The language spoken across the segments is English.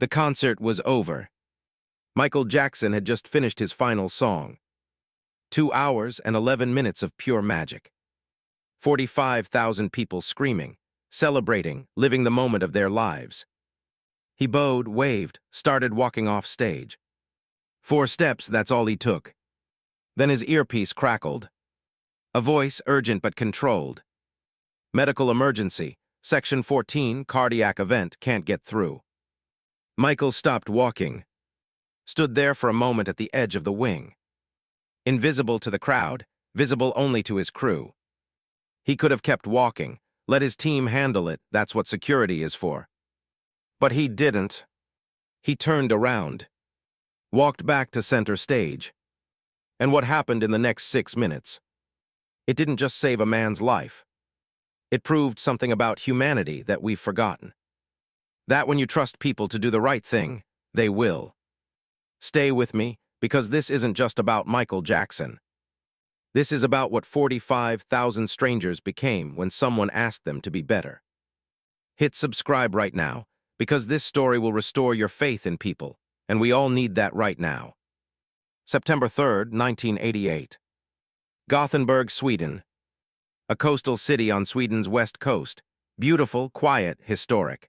The concert was over. Michael Jackson had just finished his final song. 2 hours and 11 minutes of pure magic. 45,000 people screaming, celebrating, living the moment of their lives. He bowed, waved, started walking off stage. 4 steps, that's all he took. Then his earpiece crackled. A voice, urgent but controlled. Medical emergency, Section 14, cardiac event, can't get through. Michael stopped walking. Stood there for a moment at the edge of the wing. Invisible to the crowd, visible only to his crew. He could have kept walking, let his team handle it, that's what security is for. But he didn't. He turned around. Walked back to center stage. And what happened in the next 6 minutes? It didn't just save a man's life. It proved something about humanity that we've forgotten. That when you trust people to do the right thing, they will. Stay with me, because this isn't just about Michael Jackson. This is about what 45,000 strangers became when someone asked them to be better. Hit subscribe right now, because this story will restore your faith in people, and we all need that right now. September 3rd, 1988. Gothenburg, Sweden. A coastal city on Sweden's west coast. Beautiful, quiet, historic.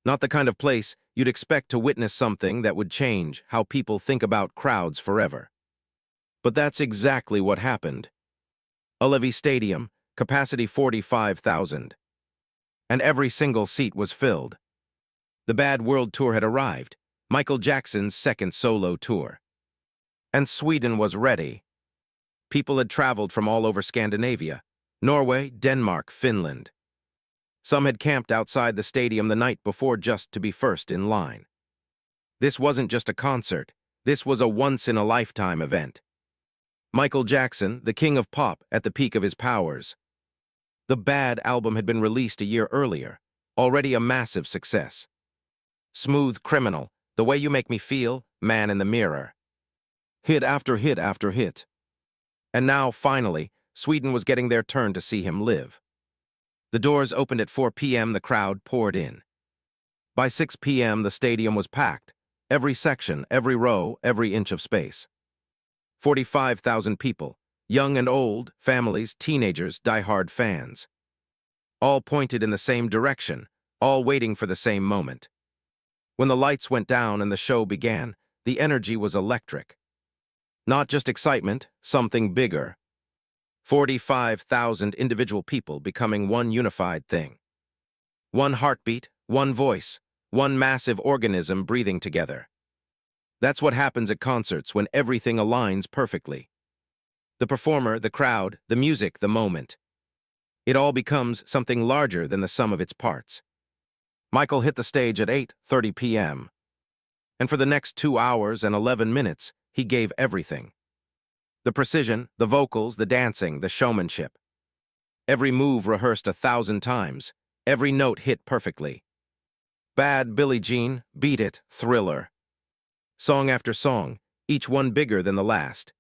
Not the kind of place you'd expect to witness something that would change how people think about crowds forever. But that's exactly what happened. Ullevi Stadium, capacity 45,000. And every single seat was filled. The Bad World Tour had arrived, Michael Jackson's second solo tour. And Sweden was ready. People had traveled from all over Scandinavia, Norway, Denmark, Finland. Some had camped outside the stadium the night before just to be first in line. This wasn't just a concert, this was a once-in-a-lifetime event. Michael Jackson, the king of pop, at the peak of his powers. The Bad album had been released a year earlier, already a massive success. Smooth Criminal, The Way You Make Me Feel, Man in the Mirror. Hit after hit after hit. And now, finally, Sweden was getting their turn to see him live. The doors opened at 4 p.m., the crowd poured in. By 6 p.m., the stadium was packed. Every section, every row, every inch of space. 45,000 people, young and old, families, teenagers, die-hard fans. All pointed in the same direction, all waiting for the same moment. When the lights went down and the show began, the energy was electric. Not just excitement, something bigger. 45,000 individual people becoming one unified thing. One heartbeat, one voice, one massive organism breathing together. That's what happens at concerts when everything aligns perfectly. The performer, the crowd, the music, the moment. It all becomes something larger than the sum of its parts. Michael hit the stage at 8:30 p.m. And for the next 2 hours and 11 minutes, he gave everything. The precision, the vocals, the dancing, the showmanship. Every move rehearsed 1,000 times, every note hit perfectly. Bad Billie Jean, Beat It, Thriller. Song after song, each one bigger than the last.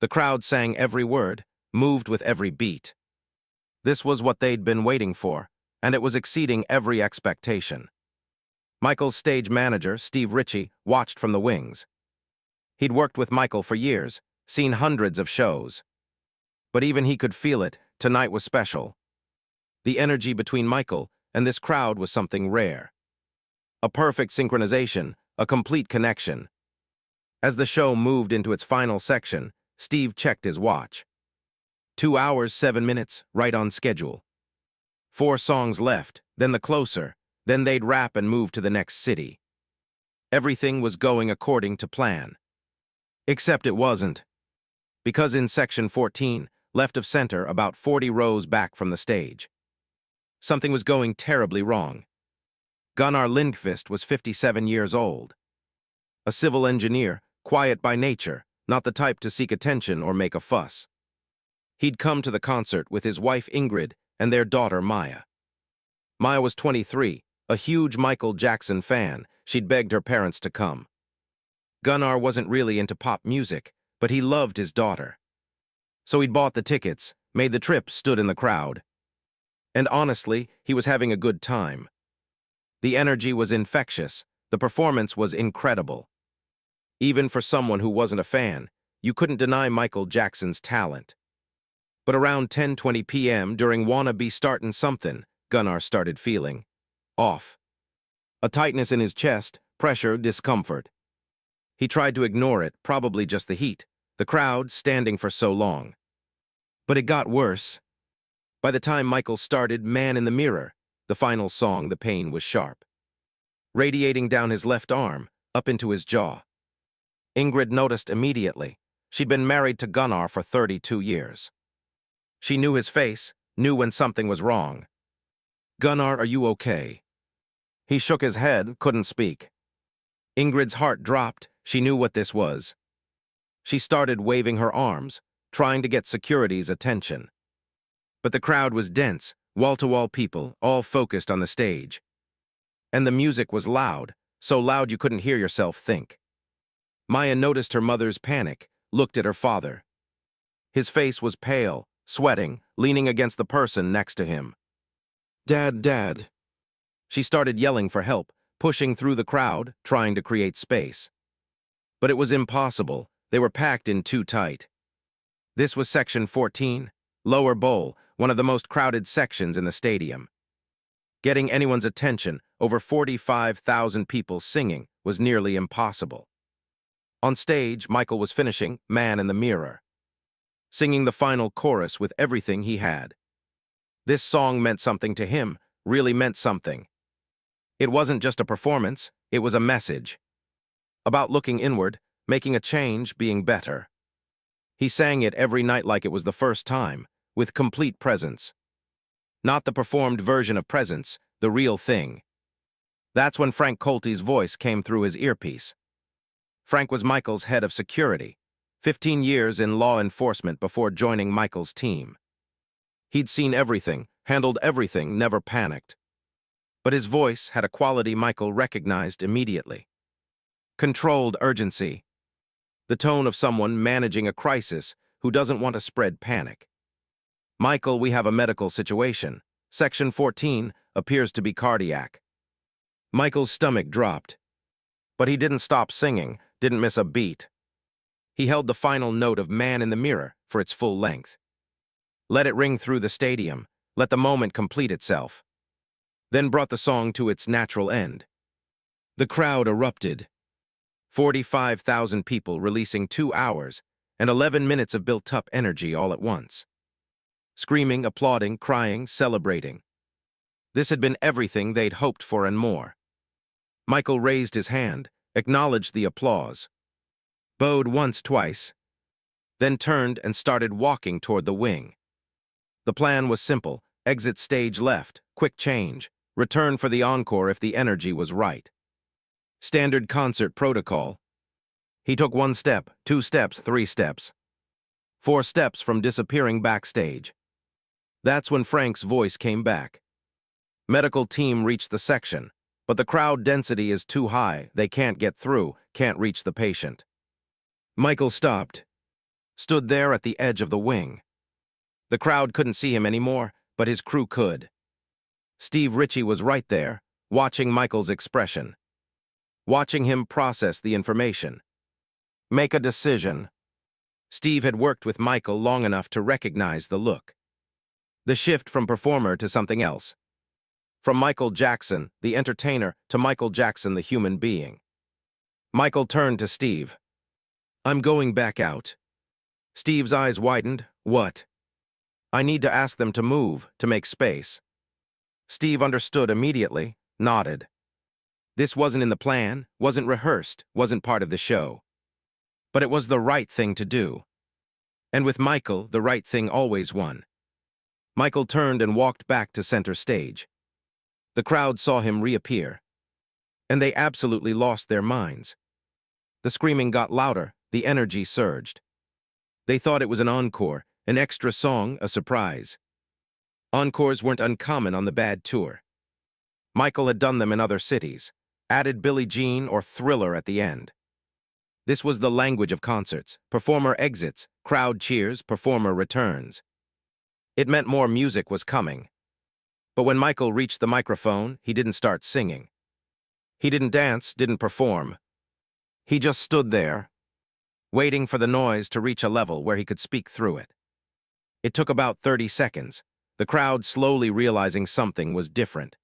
The crowd sang every word, moved with every beat. This was what they'd been waiting for, and it was exceeding every expectation. Michael's stage manager, Steve Ritchie, watched from the wings. He'd worked with Michael for years, seen hundreds of shows. But even he could feel it, tonight was special. The energy between Michael and this crowd was something rare. A perfect synchronization, a complete connection. As the show moved into its final section, Steve checked his watch. 2 hours, 7 minutes, right on schedule. 4 songs left, then the closer, then they'd wrap and move to the next city. Everything was going according to plan. Except it wasn't. Because in section 14, left of center, about 40 rows back from the stage, something was going terribly wrong. Gunnar Lindqvist was 57 years old. A civil engineer, quiet by nature, not the type to seek attention or make a fuss. He'd come to the concert with his wife Ingrid and their daughter Maya. Maya was 23, a huge Michael Jackson fan. She'd begged her parents to come. Gunnar wasn't really into pop music, but he loved his daughter. So he'd bought the tickets, made the trip, stood in the crowd. And honestly, he was having a good time. The energy was infectious, The performance was incredible. Even for someone who wasn't a fan, you couldn't deny Michael Jackson's talent. But around 10:20 p.m. during Wanna Be Startin' Something, Gunnar started feeling off. A tightness in his chest, pressure, discomfort. He tried to ignore it, probably just the heat, the crowd standing for so long. But it got worse. By the time Michael started Man in the Mirror, the final song, the pain was sharp, radiating down his left arm, up into his jaw. Ingrid noticed immediately. She'd been married to Gunnar for 32 years. She knew his face, knew when something was wrong. "Gunnar, are you okay?" He shook his head, couldn't speak. Ingrid's heart dropped. She knew what this was. She started waving her arms, trying to get security's attention. But the crowd was dense, wall-to-wall people, all focused on the stage. And the music was loud, so loud you couldn't hear yourself think. Maya noticed her mother's panic, looked at her father. His face was pale, sweating, leaning against the person next to him. "Dad, Dad." She started yelling for help, pushing through the crowd, trying to create space. But it was impossible. They were packed in too tight. This was section 14, lower bowl, one of the most crowded sections in the stadium. Getting anyone's attention, over 45,000 people singing, was nearly impossible. On stage, Michael was finishing Man in the Mirror, singing the final chorus with everything he had. This song meant something to him, really meant something. It wasn't just a performance, it was a message. About looking inward, making a change, being better. He sang it every night like it was the first time, with complete presence. Not the performed version of presence, the real thing. That's when Frank Colte's voice came through his earpiece. Frank was Michael's head of security, 15 years in law enforcement before joining Michael's team. He'd seen everything, handled everything, never panicked. But his voice had a quality Michael recognized immediately. Controlled urgency. The tone of someone managing a crisis who doesn't want to spread panic. "Michael, we have a medical situation. Section 14 appears to be cardiac." Michael's stomach dropped. But he didn't stop singing, didn't miss a beat. He held the final note of Man in the Mirror for its full length. Let it ring through the stadium, let the moment complete itself. Then brought the song to its natural end. The crowd erupted. 45,000 people releasing 2 hours and 11 minutes of built-up energy all at once. Screaming, applauding, crying, celebrating. This had been everything they'd hoped for and more. Michael raised his hand, acknowledged the applause, bowed once, twice, then turned and started walking toward the wing. The plan was simple: exit stage left, quick change, return for the encore if the energy was right. Standard concert protocol. He took 1 step, 2 steps, 3 steps. 4 steps from disappearing backstage. That's when Frank's voice came back. Medical team reached the section, but the crowd density is too high, they can't get through, can't reach the patient. Michael stopped, stood there at the edge of the wing. The crowd couldn't see him anymore, but his crew could. Steve Ritchie was right there, watching Michael's expression, watching him process the information, make a decision. Steve had worked with Michael long enough to recognize the look. The shift from performer to something else. From Michael Jackson, the entertainer, to Michael Jackson, the human being. Michael turned to Steve. "I'm going back out." Steve's eyes widened. "What?" "I need to ask them to move, to make space." Steve understood immediately, nodded. This wasn't in the plan, wasn't rehearsed, wasn't part of the show. But it was the right thing to do. And with Michael, the right thing always won. Michael turned and walked back to center stage. The crowd saw him reappear. And they absolutely lost their minds. The screaming got louder, the energy surged. They thought it was an encore, an extra song, a surprise. Encores weren't uncommon on the Bad Tour. Michael had done them in other cities, added Billie Jean or Thriller at the end. This was the language of concerts: performer exits, crowd cheers, performer returns. It meant more music was coming. But when Michael reached the microphone, he didn't start singing. He didn't dance, didn't perform. He just stood there, waiting for the noise to reach a level where he could speak through it. It took about 30 seconds, the crowd slowly realizing something was different.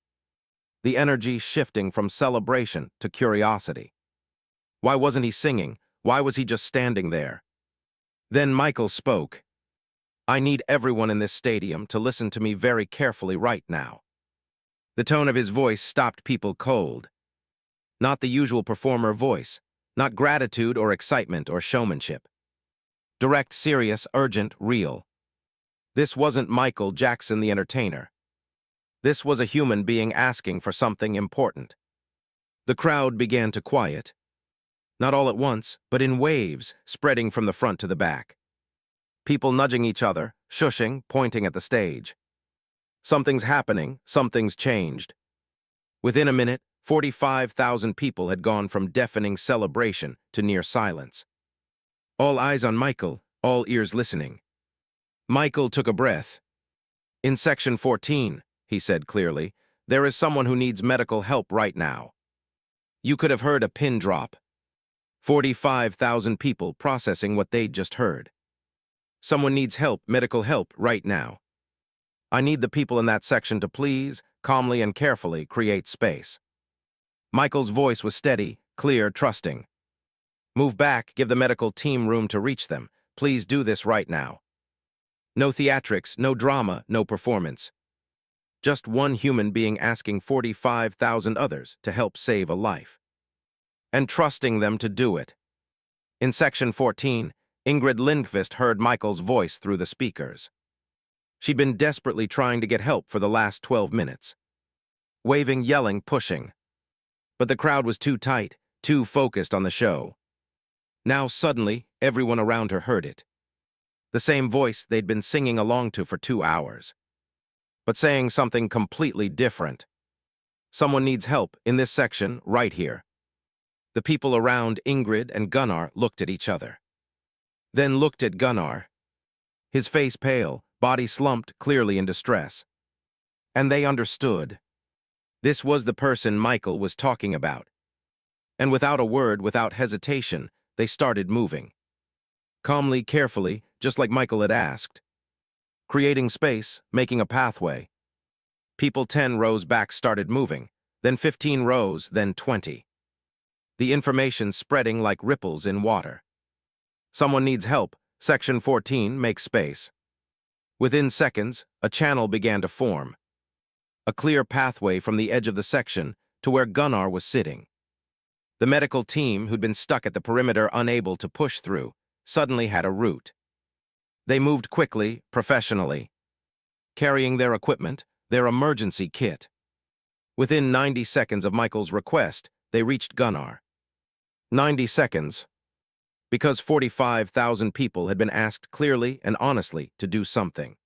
The energy shifting from celebration to curiosity. Why wasn't he singing? Why was he just standing there? Then Michael spoke. I need everyone in this stadium to listen to me very carefully right now. The tone of his voice stopped people cold. Not the usual performer voice, not gratitude or excitement or showmanship. Direct, serious, urgent, real. This wasn't Michael Jackson the entertainer. This was a human being asking for something important. The crowd began to quiet. Not all at once, but in waves, spreading from the front to the back. People nudging each other, shushing, pointing at the stage. Something's happening, something's changed. Within a minute, 45,000 people had gone from deafening celebration to near silence. All eyes on Michael, all ears listening. Michael took a breath. In section 14, he said clearly, there is someone who needs medical help right now. You could have heard a pin drop. 45,000 people processing what they'd just heard. Someone needs help, medical help, right now. I need the people in that section to please, calmly and carefully, create space. Michael's voice was steady, clear, trusting. Move back, give the medical team room to reach them. Please do this right now. No theatrics, no drama, no performance. Just one human being asking 45,000 others to help save a life. And trusting them to do it. In section 14, Ingrid Lindqvist heard Michael's voice through the speakers. She'd been desperately trying to get help for the last 12 minutes. Waving, yelling, pushing. But the crowd was too tight, too focused on the show. Now suddenly, everyone around her heard it. The same voice they'd been singing along to for 2 hours. But saying something completely different. Someone needs help in this section, right here. The people around Ingrid and Gunnar looked at each other. Then looked at Gunnar. His face pale, body slumped, clearly in distress. And they understood. This was the person Michael was talking about. And without a word, without hesitation, they started moving. Calmly, carefully, just like Michael had asked. Creating space, making a pathway. People 10 rows back started moving, then 15 rows, then 20. The information spreading like ripples in water. Someone needs help. Section 14, make space. Within seconds, a channel began to form. A clear pathway from the edge of the section to where Gunnar was sitting. The medical team, who'd been stuck at the perimeter unable to push through, suddenly had a route. They moved quickly, professionally, carrying their equipment, their emergency kit. Within 90 seconds of Michael's request, they reached Gunnar. 90 seconds. Because 45,000 people had been asked clearly and honestly to do something.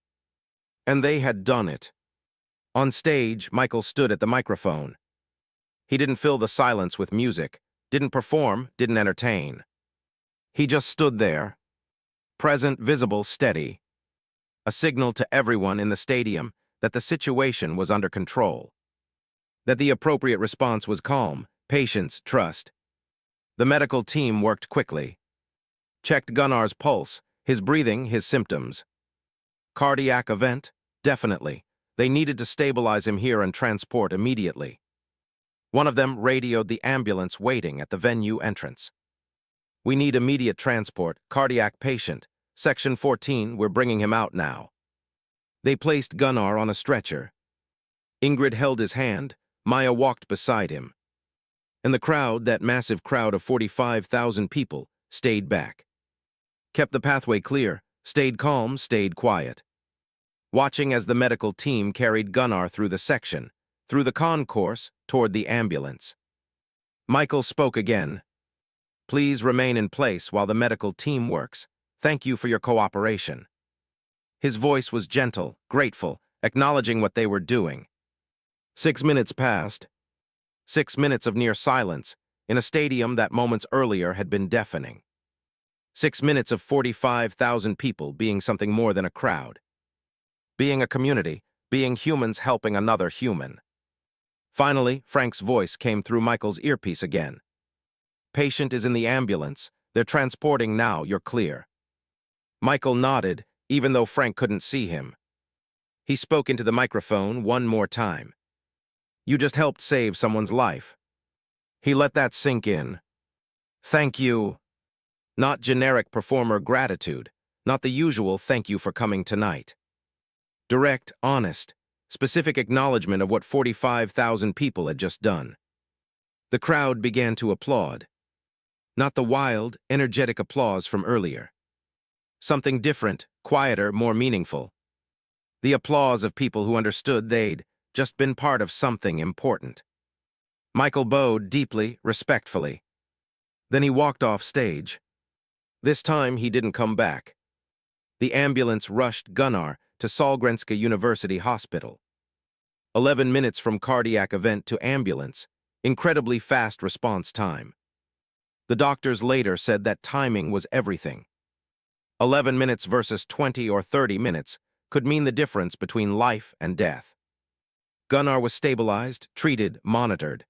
And they had done it. On stage, Michael stood at the microphone. He didn't fill the silence with music, didn't perform, didn't entertain. He just stood there, present, visible, steady. A signal to everyone in the stadium that the situation was under control. That the appropriate response was calm, patience, trust. The medical team worked quickly. Checked Gunnar's pulse, his breathing, his symptoms. Cardiac event? Definitely. They needed to stabilize him here and transport immediately. One of them radioed the ambulance waiting at the venue entrance. We need immediate transport, cardiac patient. Section 14, we're bringing him out now. They placed Gunnar on a stretcher. Ingrid held his hand, Maya walked beside him. And the crowd, that massive crowd of 45,000 people, stayed back. Kept the pathway clear, stayed calm, stayed quiet. Watching as the medical team carried Gunnar through the section, through the concourse, toward the ambulance. Michael spoke again. Please remain in place while the medical team works. Thank you for your cooperation. His voice was gentle, grateful, acknowledging what they were doing. 6 minutes passed. 6 minutes of near silence, in a stadium that moments earlier had been deafening. 6 minutes of 45,000 people being something more than a crowd. Being a community, being humans helping another human. Finally, Frank's voice came through Michael's earpiece again. "Patient is in the ambulance. They're transporting now, you're clear." Michael nodded, even though Frank couldn't see him. He spoke into the microphone one more time. "You just helped save someone's life." He let that sink in. "Thank you." Not generic performer gratitude, not the usual "thank you for coming tonight." Direct, honest, specific acknowledgement of what 45,000 people had just done. The crowd began to applaud. Not the wild, energetic applause from earlier. Something different, quieter, more meaningful. The applause of people who understood they'd just been part of something important. Michael bowed deeply, respectfully. Then he walked off stage. This time he didn't come back. The ambulance rushed Gunnar to Sahlgrenska University Hospital. 11 minutes from cardiac event to ambulance, incredibly fast response time. The doctors later said that timing was everything. 11 minutes versus 20 or 30 minutes could mean the difference between life and death. Gunnar was stabilized, treated, monitored.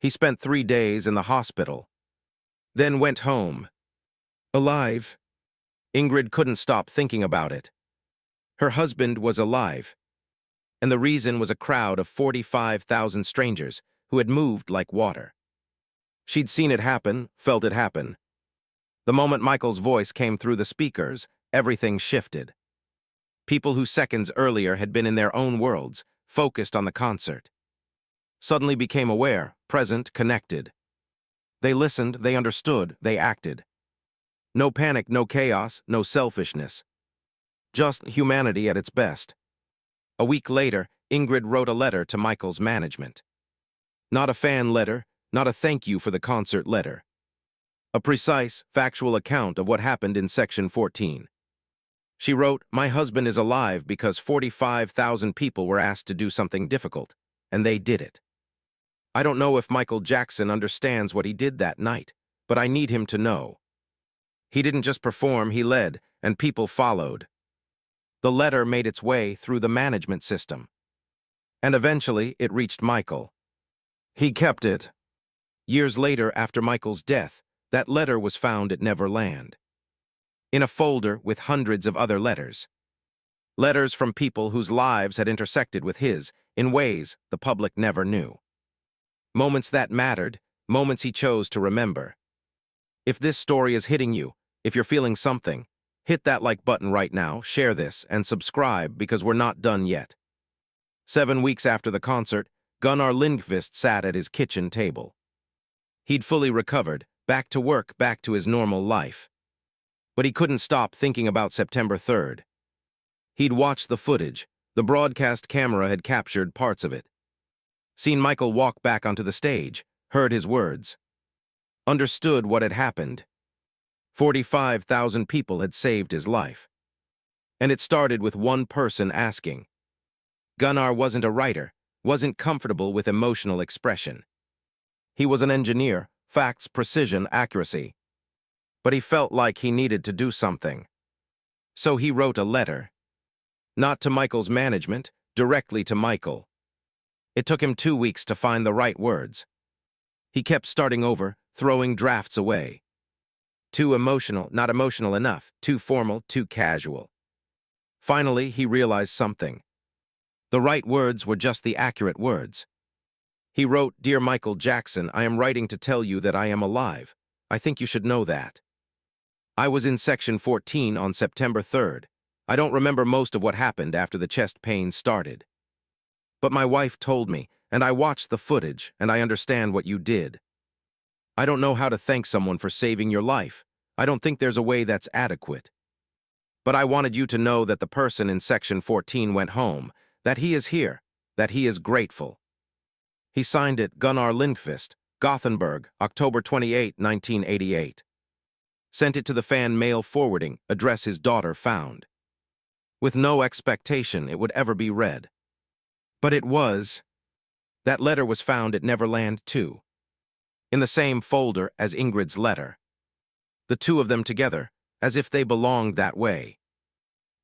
He spent 3 days in the hospital, then went home. Alive. Ingrid couldn't stop thinking about it. Her husband was alive, and the reason was a crowd of 45,000 strangers who had moved like water. She'd seen it happen, felt it happen. The moment Michael's voice came through the speakers, everything shifted. People who seconds earlier had been in their own worlds, focused on the concert, suddenly became aware, present, connected. They listened, they understood, they acted. No panic, no chaos, no selfishness. Just humanity at its best. A week later, Ingrid wrote a letter to Michael's management. Not a fan letter, not a thank you for the concert letter. A precise, factual account of what happened in Section 14. She wrote, "My husband is alive because 45,000 people were asked to do something difficult, and they did it. I don't know if Michael Jackson understands what he did that night, but I need him to know. He didn't just perform, he led, and people followed." The letter made its way through the management system. And eventually, it reached Michael. He kept it. Years later, after Michael's death, that letter was found at Neverland. In a folder with hundreds of other letters. Letters from people whose lives had intersected with his in ways the public never knew. Moments that mattered, moments he chose to remember. If this story is hitting you, if you're feeling something, hit that like button right now, share this, and subscribe because we're not done yet. 7 weeks after the concert, Gunnar Lindqvist sat at his kitchen table. He'd fully recovered, back to work, back to his normal life. But he couldn't stop thinking about September 3rd. He'd watched the footage. The broadcast camera had captured parts of it. Seen Michael walk back onto the stage, heard his words. Understood what had happened. 45,000 people had saved his life. And it started with one person asking. Gunnar wasn't a writer, wasn't comfortable with emotional expression. He was an engineer, facts, precision, accuracy. But he felt like he needed to do something. So he wrote a letter. Not to Michael's management, directly to Michael. It took him 2 weeks to find the right words. He kept starting over, throwing drafts away. Too emotional, not emotional enough, too formal, too casual. Finally, he realized something. The right words were just the accurate words. He wrote, "Dear Michael Jackson, I am writing to tell you that I am alive. I think you should know that. I was in Section 14 on September 3rd. I don't remember most of what happened after the chest pain started. But my wife told me, and I watched the footage, and I understand what you did. I don't know how to thank someone for saving your life. I don't think there's a way that's adequate. But I wanted you to know that the person in Section 14 went home, that he is here, that he is grateful." He signed it, Gunnar Lindqvist, Gothenburg, October 28, 1988. Sent it to the fan mail forwarding, address his daughter found. With no expectation it would ever be read. But it was. That letter was found at Neverland too. In the same folder as Ingrid's letter. The two of them together, as if they belonged that way.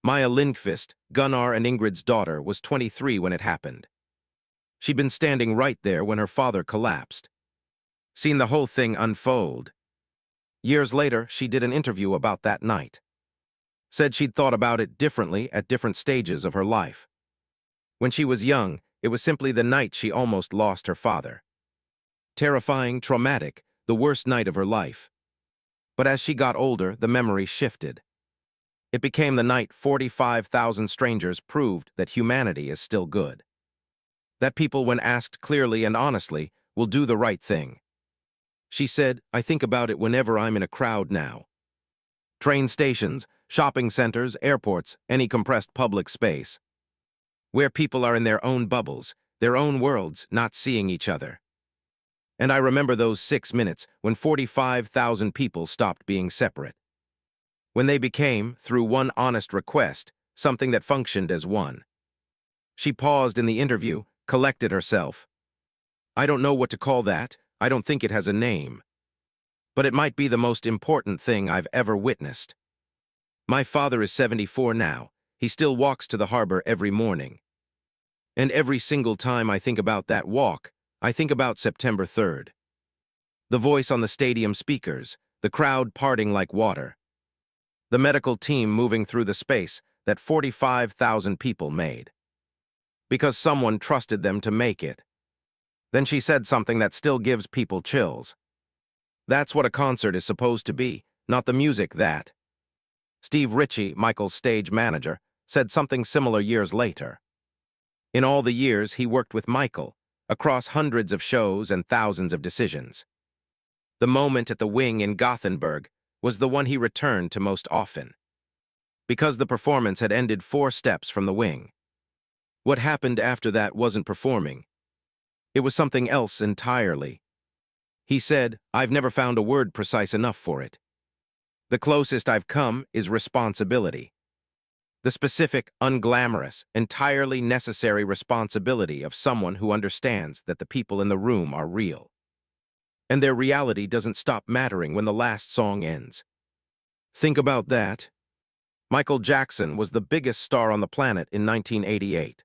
Maya Lindqvist, Gunnar and Ingrid's daughter, was 23 when it happened. She'd been standing right there when her father collapsed. Seen the whole thing unfold. Years later, she did an interview about that night. Said she'd thought about it differently at different stages of her life. When she was young, it was simply the night she almost lost her father. Terrifying, traumatic, the worst night of her life. But as she got older, the memory shifted. It became the night 45,000 strangers proved that humanity is still good. That people, when asked clearly and honestly, will do the right thing. She said, I think about it whenever I'm in a crowd now. Train stations, shopping centers, airports, any compressed public space. Where people are in their own bubbles, their own worlds, not seeing each other. And I remember those 6 minutes when 45,000 people stopped being separate. When they became, through one honest request, something that functioned as one. She paused in the interview, collected herself. I don't know what to call that. I don't think it has a name. But it might be the most important thing I've ever witnessed. My father is 74 now. He still walks to the harbor every morning. And every single time I think about that walk, I think about September 3rd. The voice on the stadium speakers, the crowd parting like water. The medical team moving through the space that 45,000 people made. Because someone trusted them to make it. Then she said something that still gives people chills. That's what a concert is supposed to be, not the music that. Steve Ritchie, Michael's stage manager, said something similar years later. In all the years he worked with Michael, across hundreds of shows and thousands of decisions. The moment at the Wing in Gothenburg was the one he returned to most often. Because the performance had ended 4 steps from the Wing. What happened after that wasn't performing. It was something else entirely. He said, I've never found a word precise enough for it. The closest I've come is responsibility. The specific, unglamorous, entirely necessary responsibility of someone who understands that the people in the room are real. And their reality doesn't stop mattering when the last song ends. Think about that. Michael Jackson was the biggest star on the planet in 1988.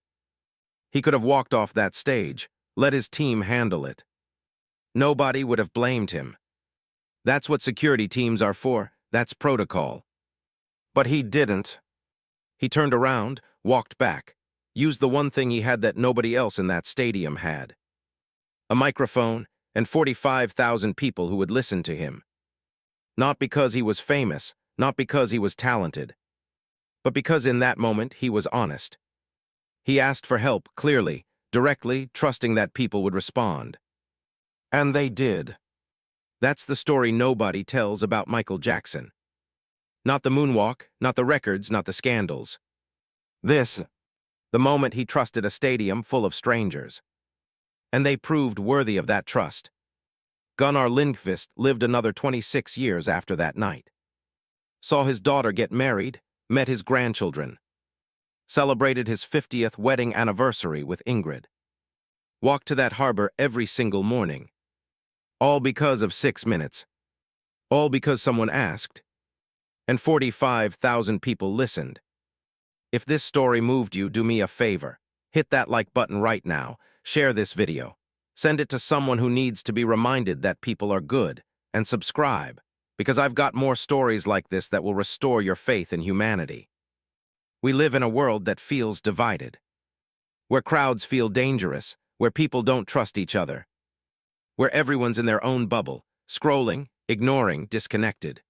He could have walked off that stage, let his team handle it. Nobody would have blamed him. That's what security teams are for, that's protocol. But he didn't. He turned around, walked back, used the one thing he had that nobody else in that stadium had. A microphone and 45,000 people who would listen to him. Not because he was famous, not because he was talented, but because in that moment he was honest. He asked for help clearly, directly, trusting that people would respond. And they did. That's the story nobody tells about Michael Jackson. Not the moonwalk, not the records, not the scandals. This, the moment he trusted a stadium full of strangers. And they proved worthy of that trust. Gunnar Lindqvist lived another 26 years after that night. Saw his daughter get married, met his grandchildren. Celebrated his 50th wedding anniversary with Ingrid. Walked to that harbor every single morning. All because of 6 minutes. All because someone asked. And 45,000 people listened. If this story moved you, do me a favor. Hit that like button right now. Share this video. Send it to someone who needs to be reminded that people are good. And subscribe, because I've got more stories like this that will restore your faith in humanity. We live in a world that feels divided. Where crowds feel dangerous, where people don't trust each other. Where everyone's in their own bubble, scrolling, ignoring, disconnected.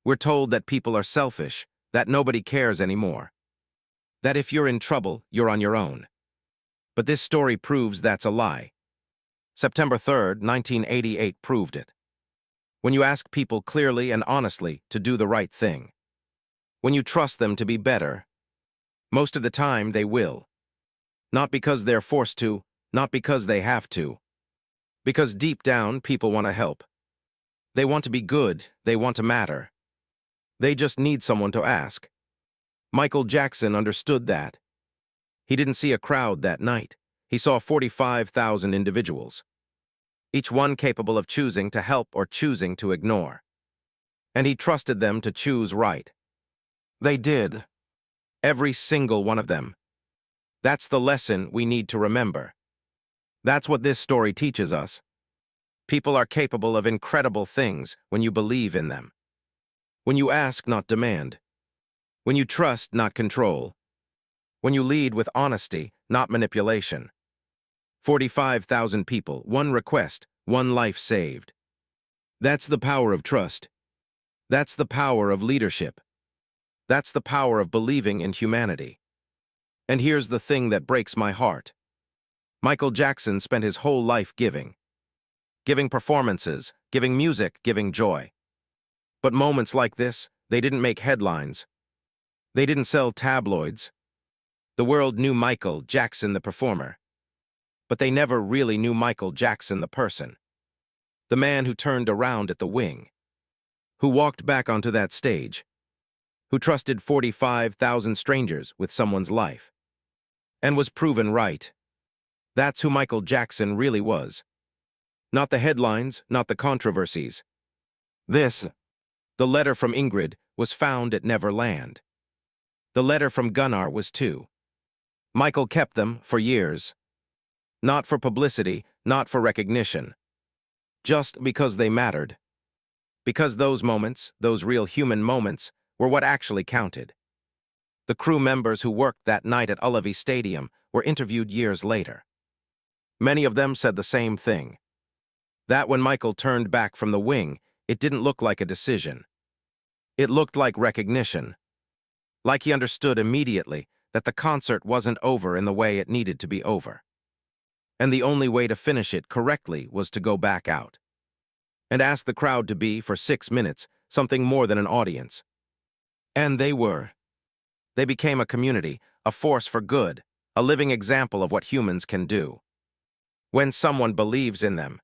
We're told that people are selfish, that nobody cares anymore. That if you're in trouble, you're on your own. But this story proves that's a lie. September 3rd, 1988 proved it. When you ask people clearly and honestly to do the right thing. When you trust them to be better, most of the time they will. Not because they're forced to, not because they have to. Because deep down, people want to help. They want to be good, they want to matter. They just need someone to ask. Michael Jackson understood that. He didn't see a crowd that night. He saw 45,000 individuals. Each one capable of choosing to help or choosing to ignore. And he trusted them to choose right. They did. Every single one of them. That's the lesson we need to remember. That's what this story teaches us. People are capable of incredible things when you believe in them. When you ask, not demand. When you trust, not control. When you lead with honesty, not manipulation. 45,000 people, one request, one life saved. That's the power of trust. That's the power of leadership. That's the power of believing in humanity. And here's the thing that breaks my heart. Michael Jackson spent his whole life giving. Giving performances, giving music, giving joy. But moments like this, they didn't make headlines. They didn't sell tabloids. The world knew Michael Jackson the performer. But they never really knew Michael Jackson the person. The man who turned around at the wing. Who walked back onto that stage. Who trusted 45,000 strangers with someone's life. And was proven right. That's who Michael Jackson really was. Not the headlines, not the controversies. This, the letter from Ingrid, was found at Neverland. The letter from Gunnar was too. Michael kept them for years. Not for publicity, not for recognition. Just because they mattered. Because those moments, those real human moments, were what actually counted. The crew members who worked that night at Ullevi Stadium were interviewed years later. Many of them said the same thing. That when Michael turned back from the wing, it didn't look like a decision. It looked like recognition. Like he understood immediately that the concert wasn't over in the way it needed to be over. And the only way to finish it correctly was to go back out. And ask the crowd to be, for 6 minutes, something more than an audience. And they were. They became a community, a force for good, a living example of what humans can do. When someone believes in them.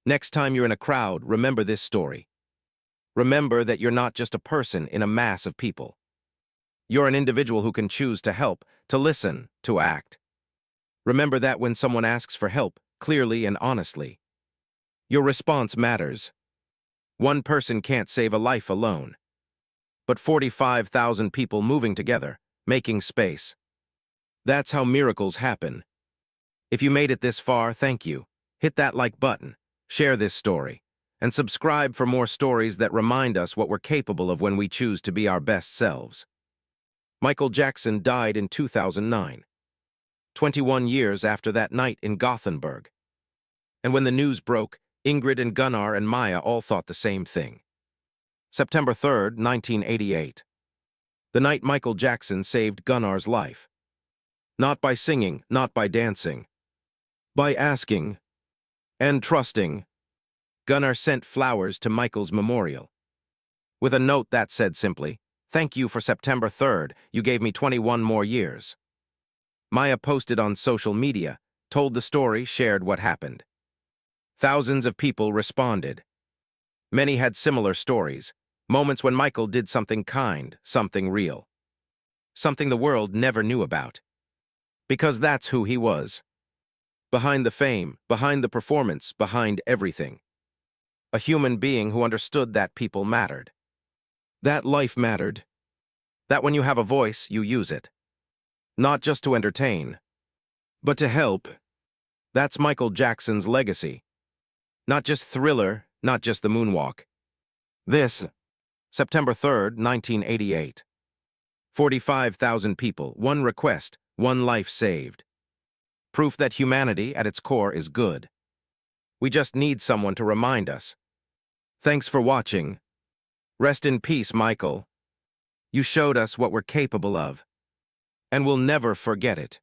Next time you're in a crowd, remember this story. Remember that you're not just a person in a mass of people. You're an individual who can choose to help, to listen, to act. Remember that when someone asks for help, clearly and honestly, your response matters. One person can't save a life alone. But 45,000 people moving together, making space. That's how miracles happen. If you made it this far, thank you. Hit that like button, share this story, and subscribe for more stories that remind us what we're capable of when we choose to be our best selves. Michael Jackson died in 2009, 21 years after that night in Gothenburg. And when the news broke, Ingrid and Gunnar and Maya all thought the same thing. September 3rd, 1988. The night Michael Jackson saved Gunnar's life. Not by singing, not by dancing. By asking and trusting. Gunnar sent flowers to Michael's memorial. With a note that said simply, "Thank you for September 3rd, you gave me 21 more years." Maya posted on social media, told the story, shared what happened. Thousands of people responded. Many had similar stories, moments when Michael did something kind, something real. Something the world never knew about. Because that's who he was. Behind the fame, behind the performance, behind everything. A human being who understood that people mattered. That life mattered. That when you have a voice, you use it. Not just to entertain, but to help. That's Michael Jackson's legacy. Not just Thriller, not just the moonwalk. This, September 3rd, 1988. 45,000 people, one request, one life saved. Proof that humanity, at its core, is good. We just need someone to remind us. Thanks for watching. Rest in peace, Michael. You showed us what we're capable of. And we'll never forget it.